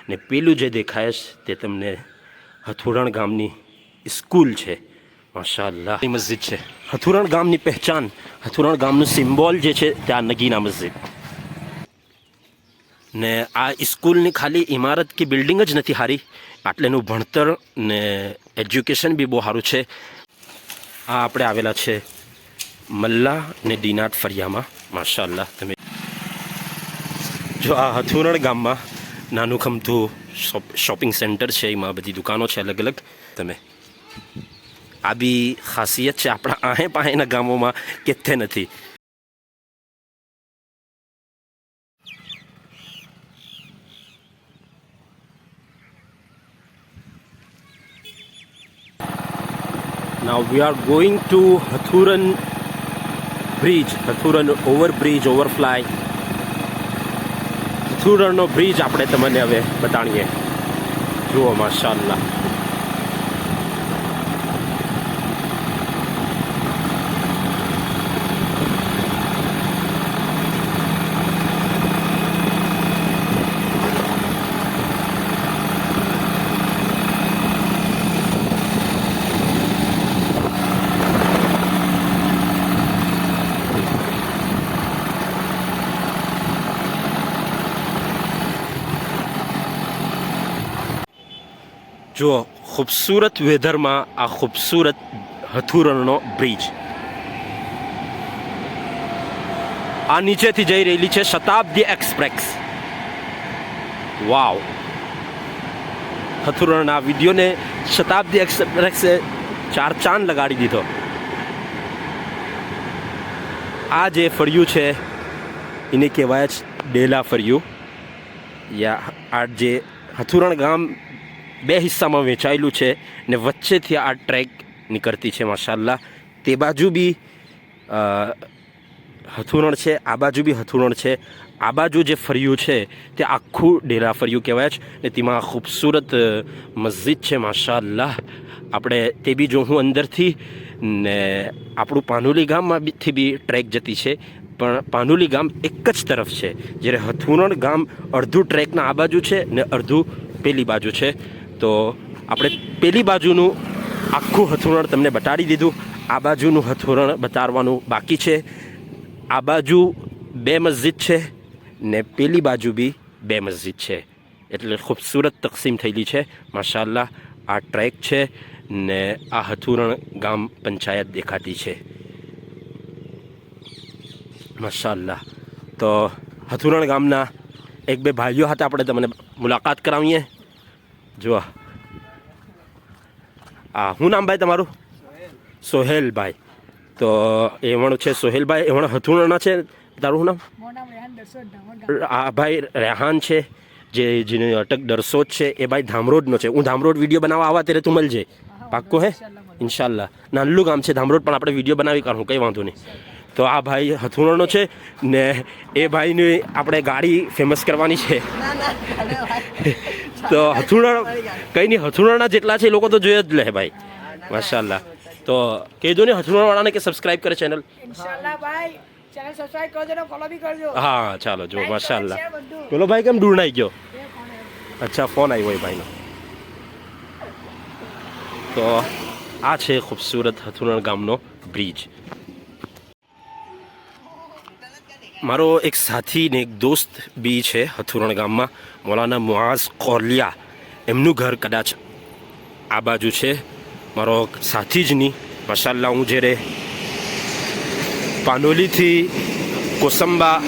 ને પેલું જે દેખાય છે તે તમને હથુરણ ગામની સ્કૂલ છે. માશાઅલ્લાહ મસ્જિદ છે. હથુરણ ગામની પહેચાન, હથુરણ ગામનું સિમ્બોલ જે છે તે આ નગીના મસ્જિદ. ને આ સ્કૂલની ખાલી ઇમારત કે બિલ્ડિંગ જ નથી સારી, આટલેનું ભણતર ને એજ્યુકેશન બી બહુ સારું છે. આ આપણે આવેલા છે મલ્લા ને ડીનાટ ફરિયામાં. માશાઅલ્લાહ. તમે જો આ હથુરણ ગામમાં નાનું ખમતું શોપિંગ સેન્ટર છે, એમાં બધી દુકાનો છે અલગ અલગ. તમે આ બી ખાસિયત છે આપણા આહે પાહેના ગામોમાં કેથે નથી. Now we are going to Hathuran Bridge, Hathuran overbridge, overfly. હથુરણનો બ્રિજ આપણે તમને હવે બતાડીએ. જુઓ માશાઅલ્લાહ. જુઓ ખૂબસૂરત વેધરમાં આ ખૂબસૂરત હથુરણનો બ્રિજ. આ નીચેથી જઈ રહેલી છે શતાબ્દી એક્સપ્રેસ. વાવ. હથુરણના વિડીયોને શતાબ્દી એક્સપ્રેસે 4 ચાંદ લગાડી દીધો. આ જે ફર્યું છે એને કહેવાય છે ડેલા ફર્યું. યા આ જે હથુરણ ગામ 2 હિસ્સામાં વહેંચાયેલું છે ને વચ્ચેથી આ ટ્રેક નીકળતી છે. માશાઅલ્લાહ. તે બાજુ બી હથુરણ છે, આ બાજુ બી હથુરણ છે. આ બાજુ જે ફર્યું છે તે આખું ડેરા ફર્યું કહેવાય છે ને તેમાં ખૂબસૂરત મસ્જિદ છે. માશાઅલ્લાહ. આપણે તે બી જોઉં અંદરથી. ને આપણું પાનોલી ગામમાંથી બી ટ્રેક જતી છે, પણ પાનોલી ગામ એક જ તરફ છે, જ્યારે હથુરણ ગામ અડધું ટ્રેકના આ બાજુ છે ને અડધું પેલી બાજુ છે. તો આપણે પેલી બાજુનું આખું હથુરણ તમને બતાડી દીધું. આ બાજુનું હથુરણ બતાવવાનું બાકી છે. આ બાજુ 2 મસ્જિદ છે ને પેલી બાજુ બી 2 મસ્જિદ છે, એટલે ખૂબસૂરત તકસીમ થયેલી છે. માશાઅલ્લાહ. આ ટ્રેક છે ને આ હથુરણ ગામ પંચાયત દેખાતી છે. માશાઅલ્લાહ. તો હથુરણ ગામના 1-2 ભાઈઓ હતા, આપણે તમને મુલાકાત કરાવીએ. જુઓ શું નામ ભાઈ તમારું? સોહેલભાઈ. તો એવણ છે સોહેલભાઈ, એવણ હથુરણના છે. તારું શું નામ? આ ભાઈ રેહાન છે, જેને અટક દરસોદ છે. એ ભાઈ ધામરોડનો છે. હું ધામરોડ વિડીયો બનાવવા આવા ત્યારે તું મળજે. પાક્કો હે? ઇન્શાલ્લાહ. નાનલું ગામ છે ધામરોડ, પણ આપણે વિડીયો બનાવી કાઢું, કંઈ વાંધો નહીં. તો આ ભાઈ હથુરણનો છે ને એ ભાઈની આપણે ગાડી ફેમસ કરવાની છે. તો હથુરણ કંઈ નહીં, હથુરણના જેટલા છે એ લોકો તો જોઈ જ લે ભાઈ. માશાઅલ્લાહ. તો કહેજો ને હથુરણવાળાને કે સબસ્ક્રાઇબ કરે ચેનલ. ઇન્શાઅલ્લાહ ભાઈ, ચેનલ સબસ્ક્રાઇબ કરજો ને ફોલો બી કરજો. હા ચાલો. જો માશાઅલ્લાહ. પેલો ભાઈ કેમ દૂર નાઈ ગયો? અચ્છા, ફોન આવ્યો હોય ભાઈનો. તો આ છે ખૂબસૂરત હથુરણ ગામનો બ્રિજ. મારો એક સાથી ને એક દોસ્ત બી છે હથુરણ ગામમાં, મૌલાના મુઆઝ કોલિયા. એમનું ઘર કદાચ આ બાજુ છે. મારો સાથી જ નહીં. માશાઅલ્લાહ. હું જ્યારે પાનોલીથી કોસંબા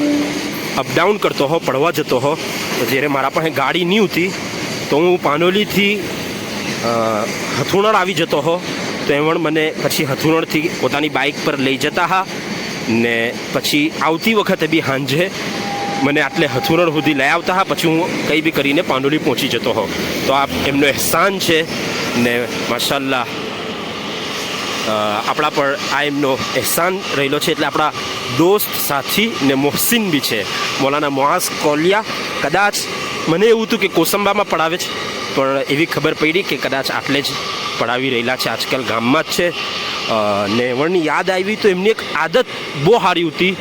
અપડાઉન કરતો હો, પડવા જતો હો, તો જ્યારે મારા પાસે ગાડી નહીં હતી તો હું પાનોલીથી હથુરણ આવી જતો હો, તો એમણ મને પછી હથુરણથી પોતાની બાઇક પર લઈ જતા હા. ને પછી આવતી વખતે બી સાંજે મને આટલે હથુરણ સુધી લઈ આવતા હા. પછી હું કંઈ બી કરીને પાંડોલી પહોંચી જતો હો. તો આ એમનો અહેસાન છે ને માશાઅલ્લાહ આપણા પર આ એમનો અહેસાન રહેલો છે. એટલે આપણા દોસ્ત સાથી ને મોહસિન બી છે મૌલાના મુઆઝ કોલિયા. કદાચ મને એવું હતું કે કોસંબામાં પડાવે છે, પણ એવી ખબર પડી કે કદાચ આટલે જ પડાવી રહેલા છે, આજકાલ ગામમાં જ છે. ને એમની યાદ આવી તો એમની એક આદત બહુ સારી હતી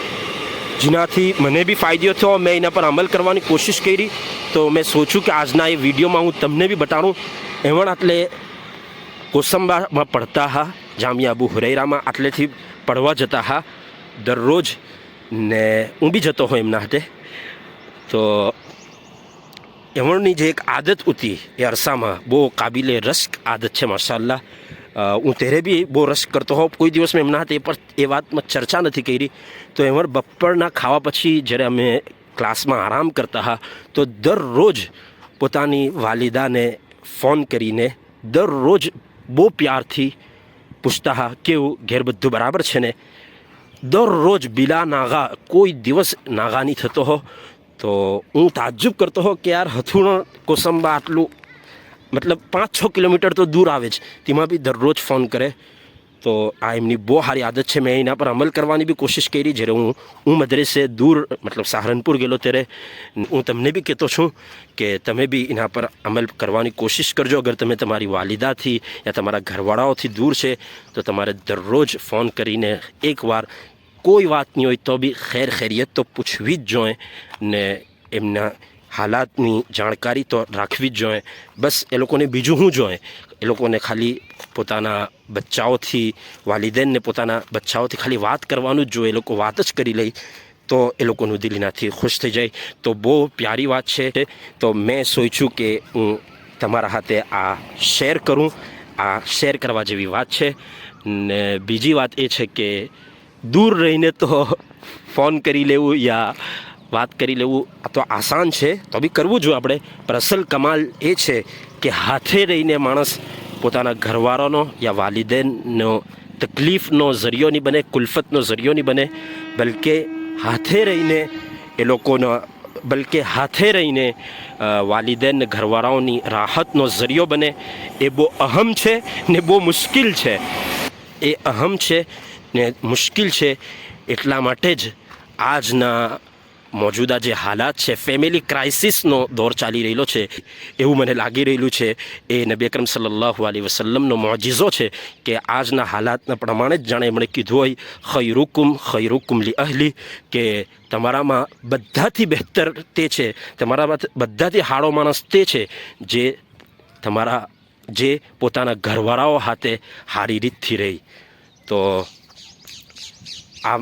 જેનાથી મને બી ફાયદો થયો. મેં એના પર અમલ કરવાની કોશિશ કરી, તો મેં સોચ્યું કે આજના એ વિડીયોમાં હું તમને બી બતાડું. એવણ આટલે કોસંબામાં પડતા હા, જામિયા અબુ હુરૈરામાં આટલેથી પડવા જતા હા દરરોજ, ને હું બી જતો હોય એમના હાથે. તો એમણની જે એક આદત હતી એ અરસામાં બહુ કાબિલે રશ્ક આદત છે માશાઅલ્લાહ. હું ત્યારે બી બહુ રશ્ક કરતો હોઉં. કોઈ દિવસ મેં એમના હાથે એ વાતમાં ચર્ચા નથી કરી. તો એમણ બપોરના ખાવા પછી જ્યારે અમે ક્લાસમાં આરામ કરતા હા, તો દરરોજ પોતાની વાલિદાને ફોન કરીને દરરોજ બહુ પ્યારથી પૂછતા હા, કેવું ઘેર બધું બરાબર છે ને. દરરોજ બિલા નાગા કોઈ દિવસ નાગા નહીં થતો હો. તો હું તાજ્જુબ કરતો હો કે યાર હથુણો કોસંબા આટલું મતલબ 5-6 કિલોમીટર તો દૂર આવે જ, તેમાં બી દરરોજ ફોન કરે. તો આ એમની બહુ સારી આદત છે. મેં એના પર અમલ કરવાની બી કોશિશ કરી. જ્યારે હું મદ્રેસે દૂર મતલબ સહારનપુર ગયેલો ત્યારે હું તમને બી કહેતો છું કે તમે બી એના પર અમલ કરવાની કોશિશ કરજો. અગર તમે તમારી વાલિદાથી યા તમારા ઘરવાળાઓથી દૂર છે તો તમારે દરરોજ ફોન કરીને એકવાર કોઈ વાત નહીં હોય તો બી ખૈરિયત તો પૂછવી જ જોઈએ, ને એમના હાલાતની જાણકારી તો રાખવી જ જોઈએ. બસ એ લોકોને બીજું શું જોઈએ, એ લોકોને ખાલી પોતાના બચ્ચાઓથી, વાલિદેનને પોતાના બચ્ચાઓથી ખાલી વાત કરવાનું જ જોઈએ. એ લોકો વાત જ કરી લે તો એ લોકોનું દિલ એનાથી ખુશ થઈ જાય. તો બહુ પ્યારી વાત છે. તો મેં સોચ્યું કે હું તમારા હાથે આ શેર કરું. આ શેર કરવા જેવી વાત છે. ને બીજી વાત એ છે કે દૂર રહીને તો ફોન કરી લેવું યા વાત કરી લેવું આ તો આસાન છે, તો બી કરવું જોઈએ આપણે. પણ અસલ કમાલ એ છે કે હાથે રહીને માણસ પોતાના ઘરવાળાનો યા વાલિદેનનો તકલીફનો ઝરિયો નહીં બને, કુલ્ફતનો ઝરિયો નહીં બને, બલકે હાથે રહીને એ લોકોનો હાથે રહીને વાલિદેન ઘરવાળાઓની રાહતનો ઝરિયો બને. એ બહુ અહમ છે ને બહુ મુશ્કેલ છે. એ અહમ છે ને મુશ્કેલ છે. એટલા માટે જ આજના મોજૂદા જે હાલાત છે, ફેમિલી ક્રાઇસિસનો દોર ચાલી રહેલો છે એવું મને લાગી રહેલું છે. એ નબી અકરમ સલ્લલ્લાહુ અલૈહિ વસલ્લમનો મોજિઝો છે કે આજના હાલાતના પ્રમાણે જ જાણે એમણે કીધું હોય, ખૈરુકુમ લી અહલી, કે તમારામાં બધાથી બહેતર તે છે, તમારામાં બધાથી હાળો માણસ તે છે જે પોતાના ઘરવાળાઓ હાથે સારી રીતથી રહી. તો આ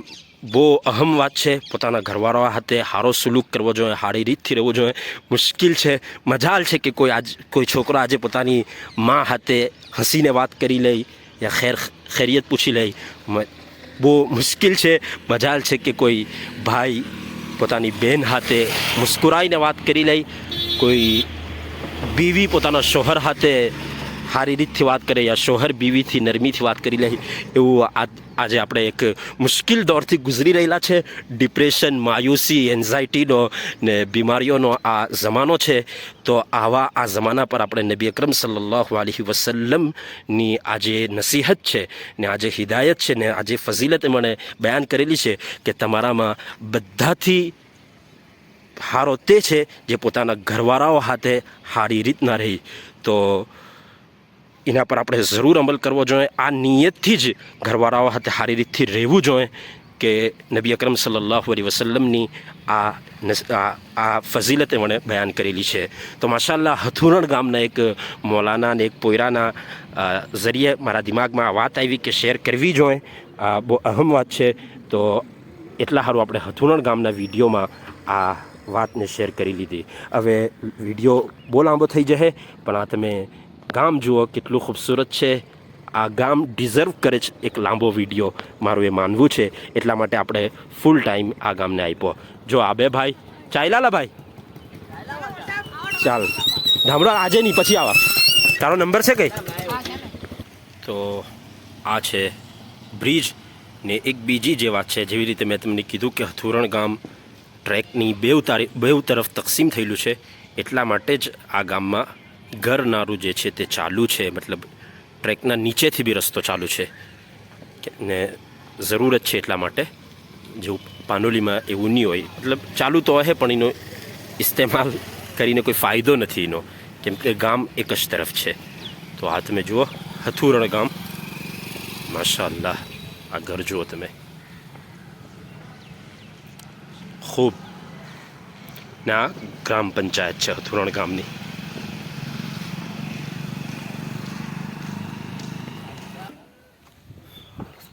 બહુ અહમ વાત છે. પોતાના ઘરવાળા હાથે સારો સુલુક કરવો જોઈએ, સારી રીતથી રહેવું જોઈએ. મુશ્કેલ છે. મજાલ છે કે કોઈ છોકરો આજે પોતાની મા હાથે હસીને વાત કરી લે યા ખૈરિયત પૂછી લે. બહુ મુશ્કેલ છે. મજાલ છે કે કોઈ ભાઈ પોતાની બહેન હાથે મુસ્કુરાઈને વાત કરી લે, કોઈ બીવી પોતાના શોહર હાથે સારી રીતથી વાત કરે યા શોહર બીવીથી નરમીથી વાત કરી લે. એવું આજે આપણે એક મુશ્કેલ દોરથી ગુજરી રહેલા છે. ડિપ્રેશન, માયુસી, એન્ઝાયટીનો ને બીમારીઓનો આ જમાનો છે. તો આ જમાના પર આપણે નબી અકરમ સલ્લલ્લાહુ અલૈહિ વસલ્લમની આ જે નસીહત છે ને આ જે હિદાયત છે ને આ જે ફઝીલત મને બયાન કરેલી છે કે તમારામાં બધાથી હારો તે છે જે પોતાના ઘરવાળાઓ હાથે સારી રીતના રહી. તો એના પર આપણે જરૂર અમલ કરવો જોઈએ. આ નિયતથી જ ઘરવાળાઓ હાથે સારી રીતથી રહેવું જોઈએ કે નબી અકરમ સલ્લલ્લાહુ અલૈહિ વસલ્લમની આ ફઝીલતે મને બયાન કરેલી છે. તો માશાઅલ્લાહ હથુરણ ગામના એક મૌલાના ને એક પોયરાના ઝરિયે મારા દિમાગમાં આ વાત આવી કે શેર કરવી જોઈએ. આ બહુ અહમ વાત છે. તો એટલા સારું આપણે હથુરણ ગામના વિડીયોમાં આ વાતને શેર કરી લીધી. હવે વિડીયો બહુ લાંબો થઈ જશે, પણ આ તમે ગામ જુઓ કેટલું ખૂબસૂરત છે. આ ગામ ડિઝર્વ કરે છે એક લાંબો વિડીયો, મારું એ માનવું છે. એટલા માટે આપણે ફૂલ ટાઈમ આ ગામને આપ્યો. જો આ બે ભાઈ ચાલ્યા ભાઈ, ચાલ ધામડો આજે નહીં પછી આવા. તારો નંબર છે કઈ? તો આ છે બ્રિજ ને એક બીજી જે વાત છે, જેવી રીતે મેં તમને કીધું કે હથુરણ ગામ ટ્રેકની બેઉ તરફ તકસીમ થયેલું છે. એટલા માટે જ આ ગામમાં ઘરનારું જે છે તે ચાલુ છે, મતલબ ટ્રેકના નીચેથી બી રસ્તો ચાલુ છે ને જરૂરત છે. એટલા માટે જેવું પાનોલીમાં એવું નહીં હોય, મતલબ ચાલુ તો હે પણ એનો ઇસ્તેમાલ કરીને કોઈ ફાયદો નથી એનો, કેમ કે ગામ એક જ તરફ છે. તો આ તમે જુઓ હથુરણ ગામ, માશાઅલ્લાહ. આ ઘર જુઓ તમે. ખૂબ ને આ ગ્રામ પંચાયત છે હથુરણ ગામની.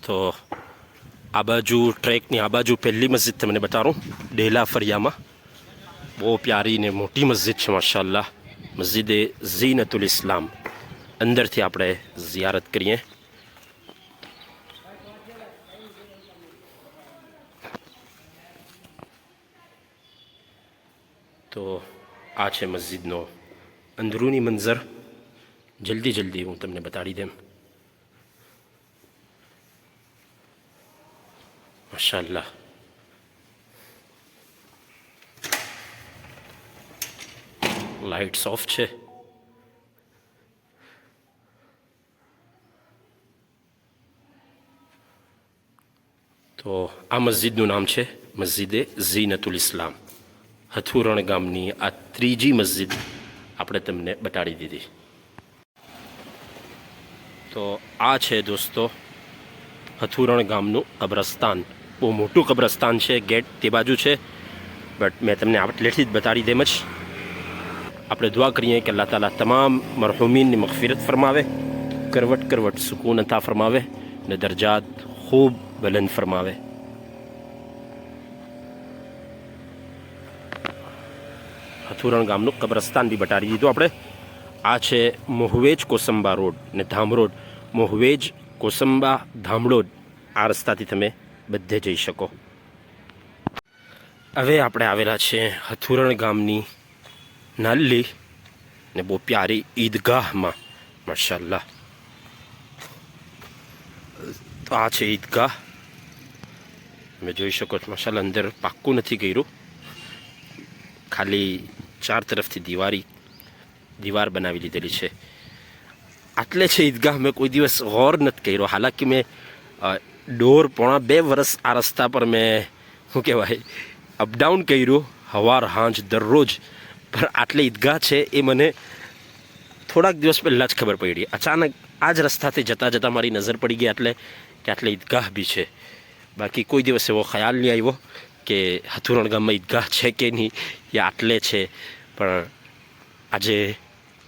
તો આ બાજુ ટ્રેકની આ બાજુ પહેલી મસ્જિદ તમને બતાવું ડેલા ફરિયામાં. બહુ પ્યારી ને મોટી મસ્જિદ છે માશાઅલ્લાહ. મસ્જિદે ઝીનતુલ ઇસ્લામ. અંદરથી આપણે ઝિયારત કરીએ. તો આ છે મસ્જિદનો અંદરૂની મંઝર. જલ્દી હું તમને બતાડી દેમ. માશાઅલ્લાહ. લાઇટ્સ ઓફ છે. તો આ મસ્જિદનું નામ છે મસ્જિદે ઝીનતુલ ઇસ્લામ. હથુરણ ગામની આ ત્રીજી મસ્જિદ આપણે તમને બતાડી દીધી. તો આ છે દોસ્તો હથુરણ ગામનું કબ્રસ્તાન. બહુ મોટું કબ્રસ્તાન છે. ગેટ તે બાજુ છે, બટ મેં તમને આટલેથી જ બતાડી દેમ જ. આપણે દુઆ કરીએ કે અલ્લાહ તાલા તમામ મરહુમીનની મગફિરત ફરમાવે, કરવટ સુકૂન અતા ફરમાવે ને દરજાત ખૂબ બુલંદ ફરમાવે. હથુરણ ગામનું કબ્રસ્તાન બી બતાડી દીધું આપણે. આ છે મોહવેજ કોસંબા રોડ ને ધામ રોડ. મોહવેજ કોસંબા ધામડોદ આ રસ્તાથી તમે બધે જઈ શકો. હવે આપણે આવેલા છે હથુરણ ગામની નાલ્લી ને બહુ પ્યારી ઈદગાહમાં. માશાઅલ્લાહ. તો આ છે ઈદગાહ. તમે જોઈ શકો છો માશાઅલ્લાહ. અંદર પાક્કું નથી કર્યું, ખાલી ચાર તરફથી દીવાર બનાવી લીધેલી છે. આટલે છે ઈદગાહ. મેં કોઈ દિવસ ગૌર નથી કર્યો. હાલાકી મેં 1.5-2 વર્ષ આ રસ્તા પર મેં શું કહેવાય અપડાઉન કર્યું, હવાર હાંજ દરરોજ. પર આટલે ઈદગાહ છે એ મને થોડાક દિવસ પહેલાં જ ખબર પડી. અચાનક આ જ રસ્તાથી જતાં મારી નજર પડી ગઈ એટલે કે આટલે ઈદગાહ બી છે. બાકી કોઈ દિવસ એવો ખ્યાલ નહીં આવ્યો કે હથુરણ ગામમાં ઈદગાહ છે કે નહીં, યા આટલે છે. પણ આજે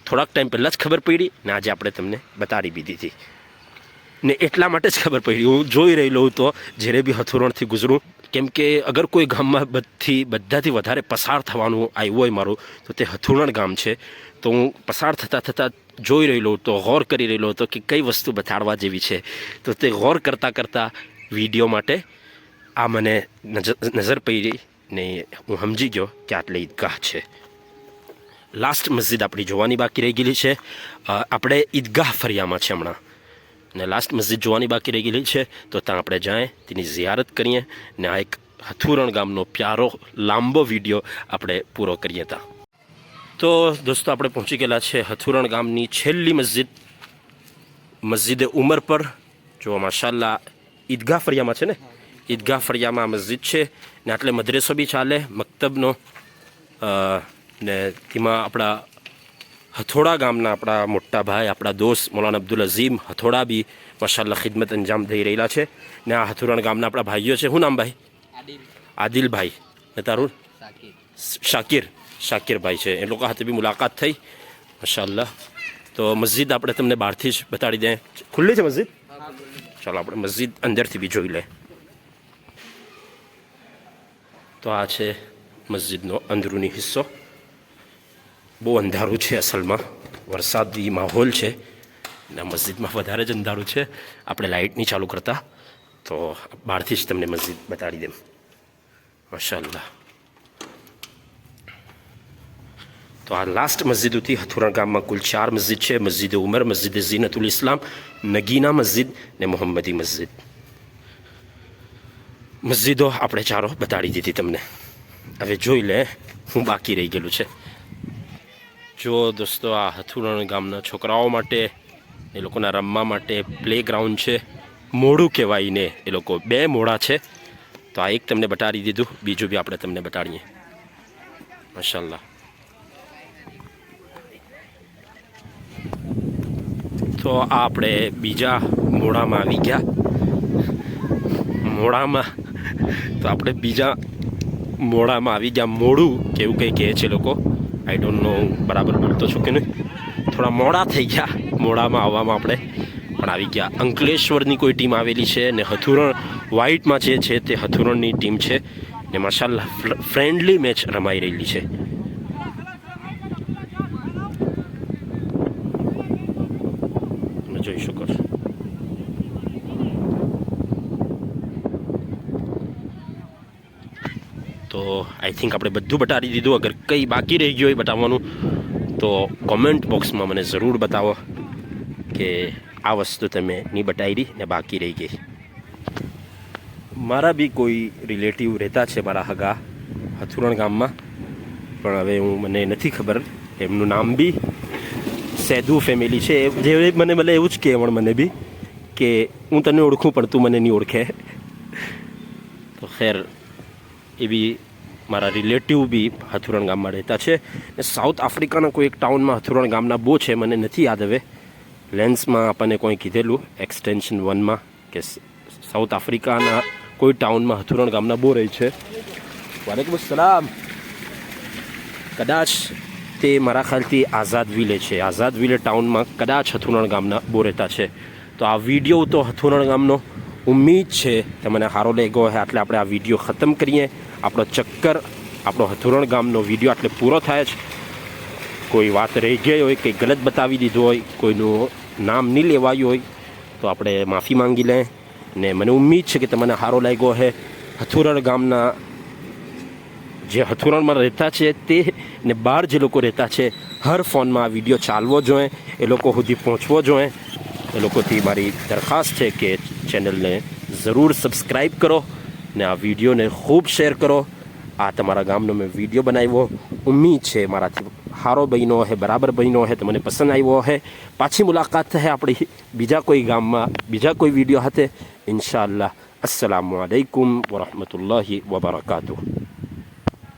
થોડાક ટાઈમ પહેલાં જ ખબર પડી ને આજે આપણે તમને બતાડી બી દીધી. ને એટલા માટે જ ખબર પડી, હું જોઈ રહેલો તો જ્યારે બી હથુરણથી ગુજરું, કેમ કે અગર કોઈ ગામમાં બધાથી વધારે પસાર થવાનું આવ્યું હોય મારું તો તે હથુરણ ગામ છે. તો હું પસાર થતાં જોઈ રહેલો તો ગૌર કરી રહેલો હતો કે કઈ વસ્તુ બતાડવા જેવી છે. તો તે ગૌર કરતાં વિડીયો માટે આ મને નજર પડી ને હું સમજી ગયો કે આટલે ઈદગાહ છે. લાસ્ટ મસ્જિદ આપણી જોવાની બાકી રહી ગયેલી છે. આપણે ઈદગાહ ફરિયામાં છે હમણાં, ને લાસ્ટ મસ્જિદ જોવાની બાકી રહી ગયેલી છે. તો ત્યાં આપણે જાય, તેની ઝિયારત કરીએ ને આ એક હથુરણ ગામનો પ્યારો લાંબો વિડીયો આપણે પૂરો કરીએ ત્યાં. તો દોસ્તો આપણે પહોંચી ગયેલા છે હથુરણ ગામની છેલ્લી મસ્જિદે ઉમર પર. જો માશાઅલ્લાહ ઈદગાહ ફરિયામાં છે ને, ઈદગાહ ફરિયામાં મસ્જિદ છે ને આટલે મદ્રેસો બી ચાલે મક્તબનો. ને તેમાં આપણા હથોડા ગામના આપણા મોટા ભાઈ, આપણા દોસ્ત મૌલાના અબ્દુલ અઝીમ હથોડા બી માશાઅલ્લાહ ખિદમત અંજામ દઈ રહેલા છે. ને આ હથુરણ ગામના આપણા ભાઈઓ છે. શું નામ ભાઈ? આદિલભાઈ. ને તારું? શાકિરભાઈ છે. એ લોકો સાથે બી મુલાકાત થઈ માશાઅલ્લાહ. તો મસ્જિદ આપણે તમને બહારથી જ બતાડી દઈએ. ખુલ્લી છે મસ્જિદ? ચાલો આપણે મસ્જિદ અંદરથી બી જોઈ લે. તો આ છે મસ્જિદનો અંદરૂની હિસ્સો. બહુ અંધારું છે અસલમાં, વરસાદી માહોલ છે ને મસ્જિદમાં વધારે જ અંધારું છે. આપણે લાઇટ નહીં ચાલુ કરતા, તો બહારથી જ તમને મસ્જિદ બતાડી દેમ. માશાઅલ્લાહ. તો આ લાસ્ટ મસ્જિદ હતી હથુરણ ગામમાં. કુલ 4 મસ્જિદ છે. મસ્જિદ ઉમર, મસ્જિદ ઝીનતુલ ઇસ્લામ, નગીના મસ્જિદ ને મોહમ્મદી મસ્જિદ. મસ્જિદો આપણે ચારો બતાડી દીધી તમને. હવે જોઈ લે હું બાકી રહી ગયેલું છે. જો દોસ્તો આ હથુરણ ગામના છોકરાઓ માટે, એ લોકોના રમવા માટે પ્લે ગ્રાઉન્ડ છે. મોડું કહેવાય ને, એ લોકો 2 મોડા છે. તો આ એક તમને બતાડી દીધું, બીજું બી આપણે તમને બતાડીએ. માશાઅલ્લાહ. તો આ આપણે બીજા મોડામાં આવી ગયા. તો આપણે બીજા મોડામાં આવી ગયા, મોડું કેવું કંઈ કહે છે લોકો, આઈ ડોન્ટ નો બરાબર બોલતો છું કે નહીં, થોડા મોડા થઈ ગયા મોડામાં આવવામાં આપણે, પણ આવી ગયા. અંકલેશ્વરની કોઈ ટીમ આવેલી છે ને હથુરણ વ્હાઇટમાં જે છે તે હથુરણની ટીમ છે ને માશાલ્લાહ ફ્રેન્ડલી મેચ રમાઈ રહેલી છે. તમે જોઈ શકો છો. તો આઈ થિંક આપણે બધું બતાવી દીધું. અગર કંઈ બાકી રહી ગયું હોય બતાવવાનું તો કોમેન્ટ બોક્સમાં મને જરૂર બતાવો કે આ વસ્તુ તમે નહીં બતાવી ને બાકી રહી ગઈ. મારા બી કોઈ રિલેટિવ રહેતા છે મારા હગા હથુરણ ગામમાં, પણ હવે મને નથી ખબર એમનું નામ બી. સેધુ ફેમિલી છે, જે મને મને એવું જ કહે મને બી કે હું તને ઓળખું પણ તું મને નહીં ઓળખે. તો ખેર એ બી મારા રિલેટિવ બી હથુરણ ગામમાં રહેતા છે. ને સાઉથ આફ્રિકાના કોઈ એક ટાઉનમાં હથુરણ ગામના બહુ છે, મને નથી યાદ હવે. લેન્સમાં આપણને કોઈ કીધેલું એક્સટેન્શન 1માં કે સાઉથ આફ્રિકાના કોઈ ટાઉનમાં હથુરણ ગામના બહુ રહી છે. વાલેકુમ અસલામ. કદાચ તે મારા ખ્યાલથી આઝાદ વિલે છે, આઝાદ વિલે ટાઉનમાં કદાચ હથુરણ ગામના બહુ રહેતા છે. તો આ વિડીયો તો હથુરણ ગામનો ઉમ્મીદ છે તમને સારો લાગ્યો હોય, એટલે આપણે આ વિડીયો ખતમ કરીએ. આપણો ચક્કર, આપણો હથુરણ ગામનો વિડીયો એટલે પૂરો થાય છે. કોઈ વાત રહી ગઈ હોય, કંઈ ગલત બતાવી દીધું હોય, કોઈનું નામ નહીં લેવાયું હોય તો આપણે માફી માંગી લઈએ. ને મને ઉમ્મીદ છે કે તમને સારો લાગ્યો છે. હથુરણ ગામના જે હથુરણમાં રહેતા છે તે ને બહાર જે લોકો રહેતા છે, હર ફોનમાં આ વિડીયો ચાલવો જોઈએ, એ લોકો સુધી પહોંચવો જોઈએ. એ લોકોથી મારી દરખાસ્ત છે કે ચેનલને જરૂર સબસ્ક્રાઈબ કરો ને આ વિડીયોને ખૂબ શેર કરો. આ તમારા ગામનો મેં વિડીયો બનાવ્યો, ઉમ્મીદ છે મારાથી સારો બન્યો હે, બરાબર બન્યો હે, તમને પસંદ આવ્યો હે. પાછી મુલાકાત થાય આપણી બીજા કોઈ ગામમાં બીજા કોઈ વિડીયો સાથે ઇન્શાઅલ્લાહ. અસ્સલામુ અલૈકુમ વરહમતુલ્લાહિ વબરકાતુહ.